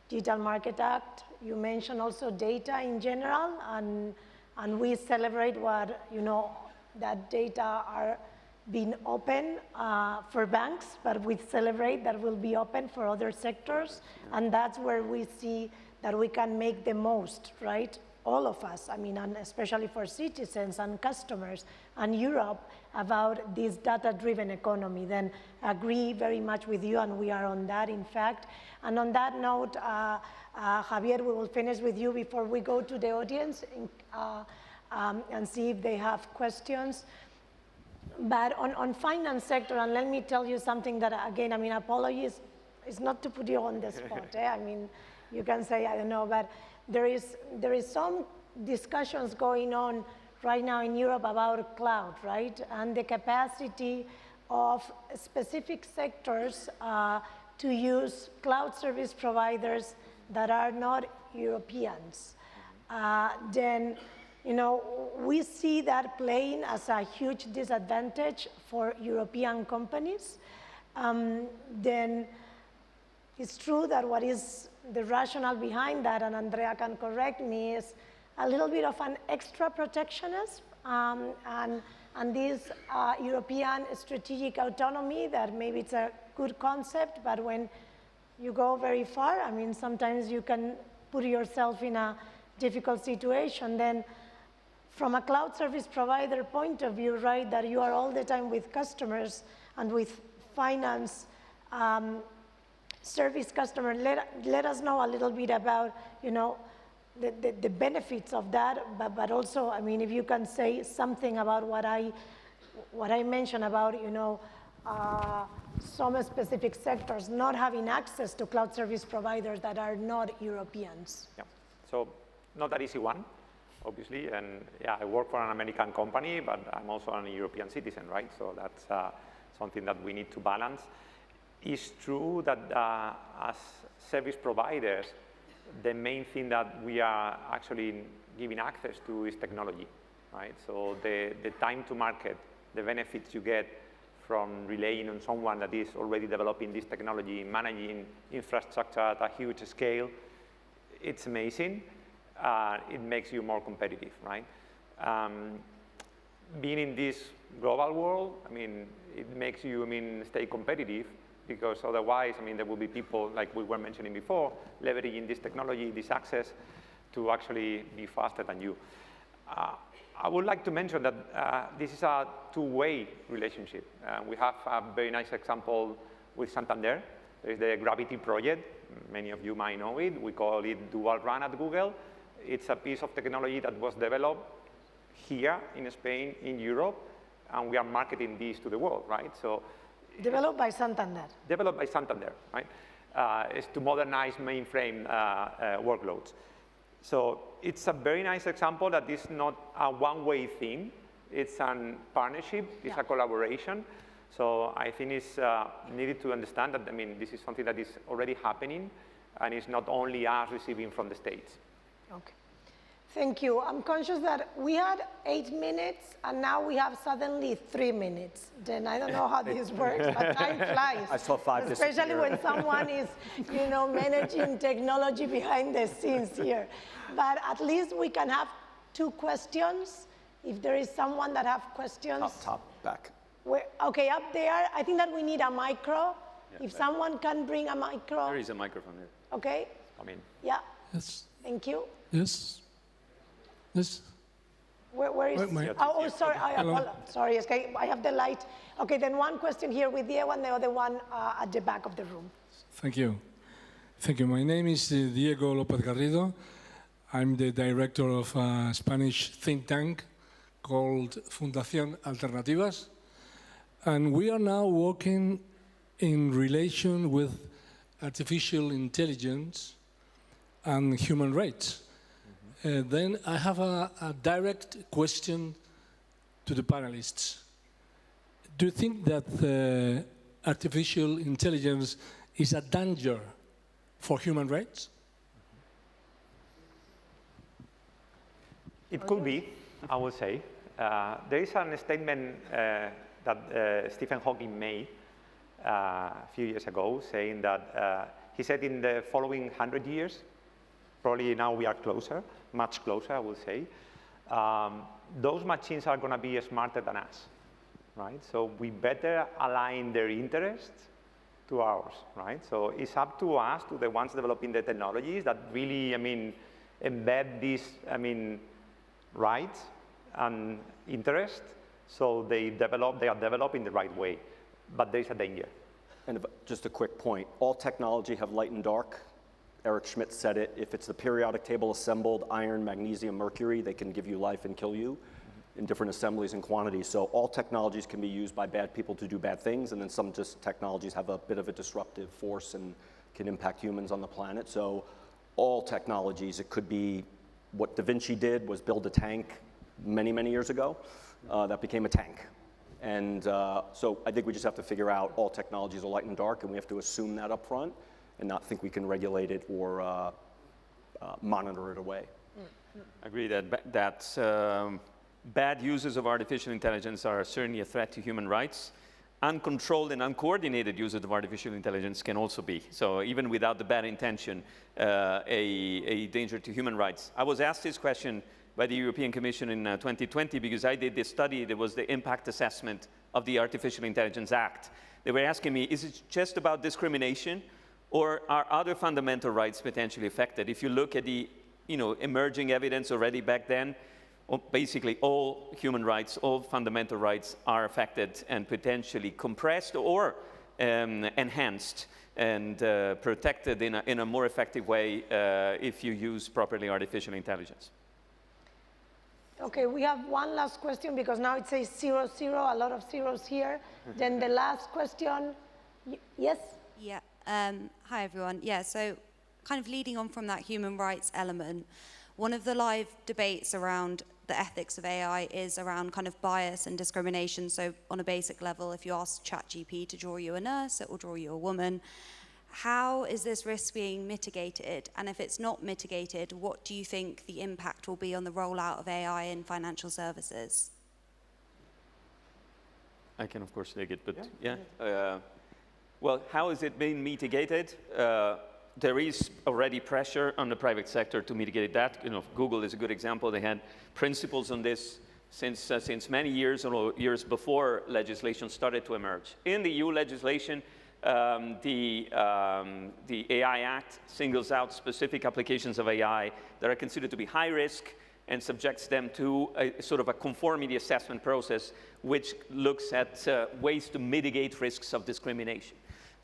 Digital Market Act. You mentioned also data in general, and we celebrate what, that data are being open for banks, but we celebrate that will be open for other sectors, and that's where we see that we can make the most, right? All of us, and especially for citizens and customers and Europe about this data-driven economy. Then agree very much with you, and we are on that, in fact. And on that note, Javier, we will finish with you before we go to the audience and see if they have questions. But on finance sector, and let me tell you something that, again, apologies, it's not to put you on the spot. You can say, I don't know, but there is some discussions going on right now in Europe about cloud, right? And the capacity of specific sectors to use cloud service providers that are not Europeans. Then, we see that playing as a huge disadvantage for European companies. Then it's true that what is the rationale behind that, and Andrea can correct me, is a little bit of an extra protectionism and this European strategic autonomy that maybe it's a good concept, but when you go very far, sometimes you can put yourself in a difficult situation. Then from a cloud service provider point of view, right, that you are all the time with customers and with finance service customer, let us know a little bit about, the benefits of that, but also, if you can say something about what I mentioned about, some specific sectors not having access to cloud service providers that are not Europeans. Yeah, so not that easy one, obviously, and yeah, I work for an American company, but I'm also a European citizen, right? So that's something that we need to balance. It's true that as service providers, the main thing that we are actually giving access to is technology, right? So the time to market, the benefits you get from relying on someone that is already developing this technology, managing infrastructure at a huge scale, it's amazing. It makes you more competitive, right? Being in this global world, it makes you, stay competitive, because otherwise, there will be people, like we were mentioning before, leveraging this technology, this access, to actually be faster than you. I would like to mention that this is a two-way relationship. We have a very nice example with Santander. There is the Gravity project. Many of you might know it. We call it Dual Run at Google. It's a piece of technology that was developed here in Spain, in Europe, and we are marketing this to the world, right? So developed by Santander. Developed by Santander, right? It's to modernize mainframe workloads. So it's a very nice example that is not a one-way thing. It's a partnership, it's a collaboration. So I think it's needed to understand that, this is something that is already happening, and it's not only us receiving from the States. Okay. Thank you. I'm conscious that we had 8 minutes, and now we have suddenly 3 minutes. Then I don't know how this works, but time flies. I saw 5 Especially disappear. when someone is, managing technology behind the scenes here. But at least we can have 2 questions. If there is someone that have questions. Top, back. Okay, up there. I think that we need a micro. If someone can bring a micro. There is a microphone there. Okay. I mean, Yeah. Yes. Thank you. Yes. Yes. Where is? Wait, Sorry. Hello. Sorry. Okay, I have the light. Okay, then one question here with Diego, and the other one at the back of the room. Thank you. Thank you. My name is Diego López Garrido. I'm the director of a Spanish think tank called Fundación Alternativas. And we are now working in relation with artificial intelligence and human rights. Then I have a direct question to the panelists. Do you think that artificial intelligence is a danger for human rights? it could be, I would say. There is a statement that Stephen Hawking made a few years ago, saying that he said in the following 100 years, probably now we are closer, much closer, I would say, those machines are going to be smarter than us, right? So we better align their interests to ours, right? So it's up to us, to the ones developing the technologies that really, embed these, rights and interest, so they are developed in the right way. But there is a danger. And just a quick point, all technology have light and dark. Eric Schmidt said it, if it's the periodic table assembled, iron, magnesium, mercury, they can give you life and kill you in different assemblies and quantities. So all technologies can be used by bad people to do bad things, and then some just technologies have a bit of a disruptive force and can impact humans on the planet. So all technologies, it could be what Da Vinci did was build a tank many, many years ago that became a tank. And so I think we just have to figure out all technologies are light and dark, and we have to assume that up front and not think we can regulate it or monitor it away. I agree that bad uses of artificial intelligence are certainly a threat to human rights. Uncontrolled and uncoordinated uses of artificial intelligence can also be. So even without the bad intention, a danger to human rights. I was asked this question by the European Commission in 2020 because I did this study that was the impact assessment of the Artificial Intelligence Act. They were asking me, is it just about discrimination, or are other fundamental rights potentially affected? If you look at the emerging evidence already back then, basically all human rights, all fundamental rights are affected and potentially compressed or enhanced and protected in a more effective way if you use properly artificial intelligence. Okay, we have one last question because now it says 0, 0, a lot of zeros here. Then the last question, yes? Yeah, hi everyone. Yeah, so kind of leading on from that human rights element, one of the live debates around the ethics of AI is around kind of bias and discrimination. So on a basic level, if you ask ChatGPT to draw you a nurse, it will draw you a woman. How is this risk being mitigated? And if it's not mitigated, what do you think the impact will be on the rollout of AI in financial services? I can, of course, take it, but well, how is it being mitigated? There is already pressure on the private sector to mitigate that. Google is a good example. They had principles on this since many years, or years before legislation started to emerge. In the EU legislation, the AI Act singles out specific applications of AI that are considered to be high risk and subjects them to a sort of a conformity assessment process, which looks at ways to mitigate risks of discrimination.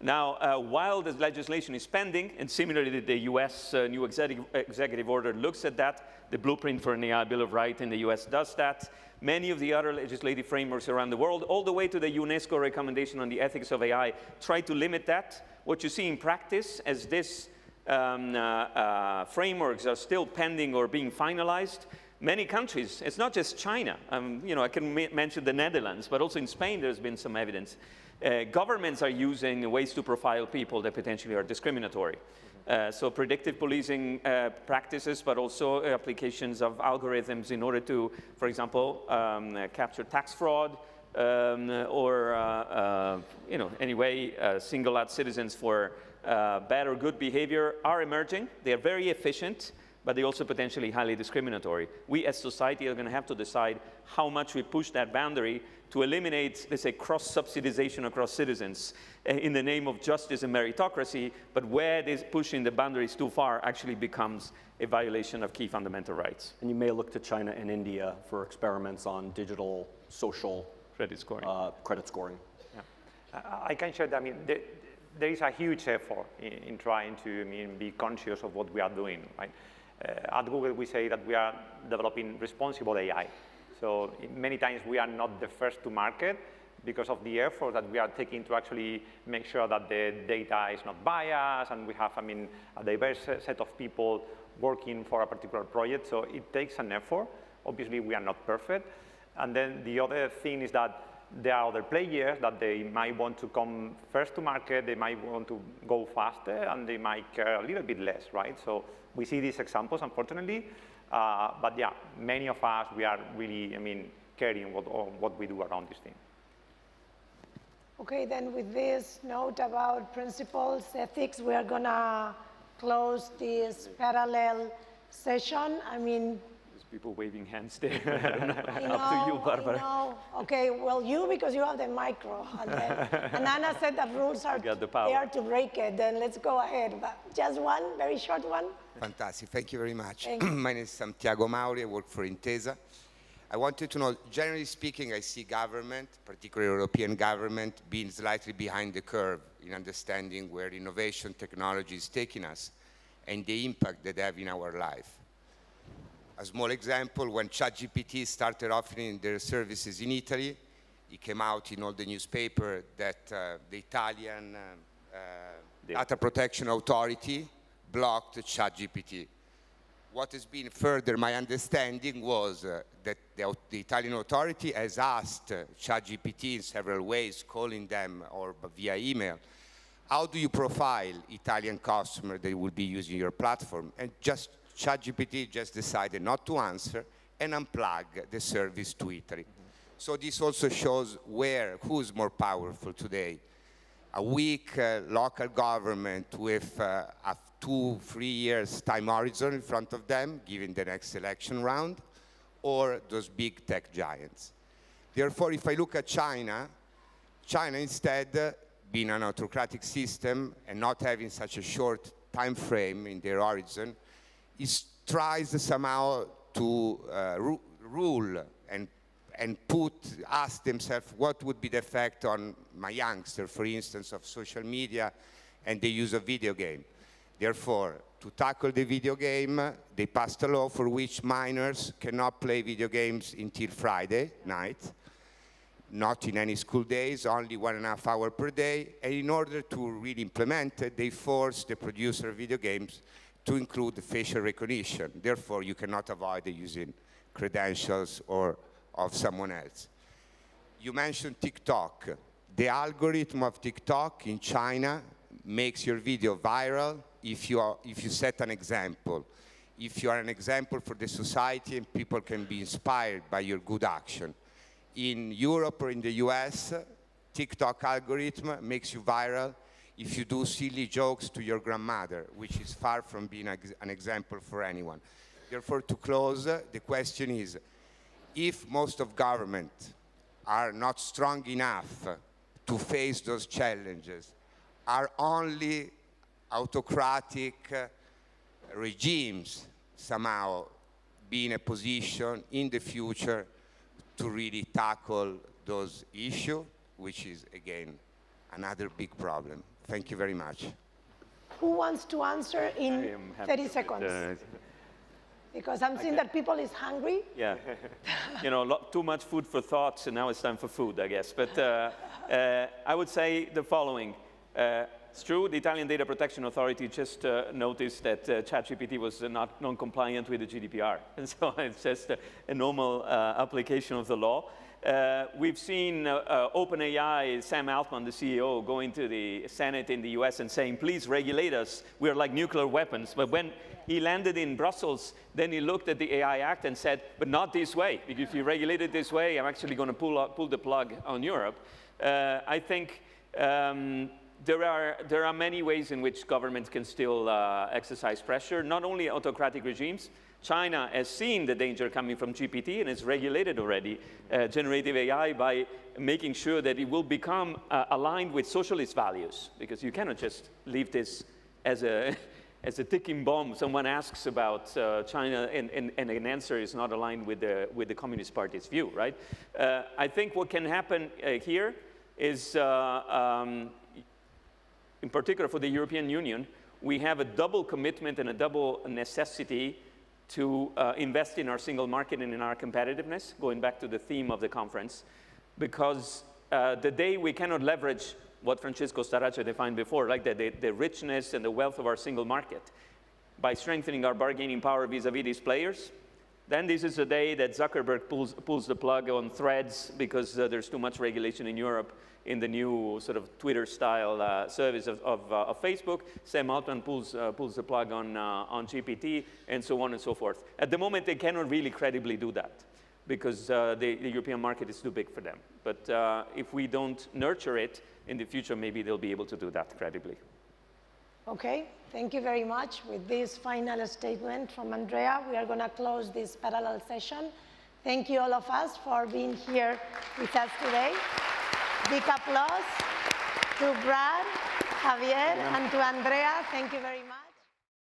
Now, while this legislation is pending, and similarly the US new executive order looks at that, the blueprint for an AI Bill of Rights in the US does that, many of the other legislative frameworks around the world, all the way to the UNESCO recommendation on the ethics of AI, try to limit that. What you see in practice as these frameworks are still pending or being finalized, many countries, it's not just China. You know, I can mention the Netherlands, but also in Spain there's been some evidence. Governments are using ways to profile people that potentially are discriminatory. So predictive policing practices, but also applications of algorithms in order to, for example, capture tax fraud, or you know, anyway, single out citizens for bad or good behavior are emerging. They are very efficient, but they also potentially highly discriminatory. We as society are going to have to decide how much we push that boundary to eliminate, let's say, cross-subsidization across citizens in the name of justice and meritocracy, but where this pushing the boundaries too far actually becomes a violation of key fundamental rights. And you may look to China and India for experiments on digital, social Credit scoring. Credit scoring. Yeah. I can share that, I mean, there is a huge effort in trying to be conscious of what we are doing, right? At Google, we say that we are developing responsible AI. So many times we are not the first to market because of the effort that we are taking to actually make sure that the data is not biased, and we have, I mean, a diverse set of people working for a particular project. So it takes an effort. Obviously, we are not perfect. And then the other thing is that there are other players that they might want to come first to market, they might want to go faster, and they might care a little bit less, right? So we see these examples, unfortunately, but yeah, many of us, we are really, I mean, caring what we do around this thing. Okay, then with this note about principles, ethics, we are gonna close this parallel session. I mean, People waving hands there. I don't know. Up to you, Barbara. I know. Okay, well, you, because you have the micro. And Anna said that rules are there to break it. Then let's go ahead. But just one, very short one. Fantastic. Thank you very much. My name is Santiago Mauri. I work for Intesa. I wanted to know, generally speaking, I see government, particularly European government, being slightly behind the curve in understanding where innovation technology is taking us and the impact that they have in our life. A small example, when ChatGPT started offering their services in Italy, it came out in all the newspaper that the Italian Data Protection Authority blocked ChatGPT. What has been further my understanding was that the Italian authority has asked ChatGPT in several ways, calling them or via email, how do you profile Italian customers that will be using your platform? And just ChatGPT just decided not to answer and unplug the service to Italy. So this also shows who's more powerful today. A weak local government with a 2-3 years time horizon in front of them, given the next election round, or those big tech giants. Therefore, if I look at China instead, being an autocratic system and not having such a short time frame in their horizon, tries somehow to rule and ask themselves what would be the effect on my youngster, for instance, of social media and the use of video game. Therefore, to tackle the video game, they passed a law for which minors cannot play video games until Friday night, not in any school days, only 1.5 hours per day. And in order to really implement it, they forced the producer of video games to include facial recognition. Therefore, you cannot avoid using credentials or of someone else. You mentioned TikTok. The algorithm of TikTok in China makes your video viral if you set an example. If you are an example for the society and people can be inspired by your good action. In Europe or in the US, TikTok algorithm makes you viral if you do silly jokes to your grandmother, which is far from being an example for anyone. Therefore, to close, the question is, if most of government are not strong enough to face those challenges, are only autocratic regimes somehow be in a position in the future to really tackle those issues, which is, again, another big problem. Thank you very much. Who wants to answer in 30 seconds? Because I'm seeing that people is hungry. Yeah, you know, too much food for thought, and now it's time for food, I guess. But I would say the following. It's true. The Italian Data Protection Authority just noticed that ChatGPT was not non-compliant with the GDPR. And so it's just a normal application of the law. We've seen OpenAI, Sam Altman, the CEO, going to the Senate in the US and saying, please regulate us. We're like nuclear weapons. But when he landed in Brussels, then he looked at the AI Act and said, but not this way. Because if you regulate it this way, I'm actually going to pull the plug on Europe. I think there are many ways in which governments can still exercise pressure, not only autocratic regimes. China has seen the danger coming from GPT and has regulated already generative AI by making sure that it will become aligned with socialist values, because you cannot just leave this as a ticking bomb. Someone asks about China and an answer is not aligned with the Communist Party's view, right? I think what can happen here is, in particular for the European Union, we have a double commitment and a double necessity to invest in our single market and in our competitiveness, going back to the theme of the conference, because the day we cannot leverage what Francesco Starace defined before, like the richness and the wealth of our single market, by strengthening our bargaining power vis-a-vis these players, then this is the day that Zuckerberg pulls the plug on Threads because there's too much regulation in Europe in the new sort of Twitter-style service of Facebook. Sam Altman pulls the plug on GPT, and so on and so forth. At the moment, they cannot really credibly do that because the European market is too big for them. But if we don't nurture it in the future, maybe they'll be able to do that credibly. Okay, thank you very much. With this final statement from Andrea, we are going to close this parallel session. Thank you all of us for being here with us today. Big applause to Brad, Javier, and to Andrea. Thank you very much.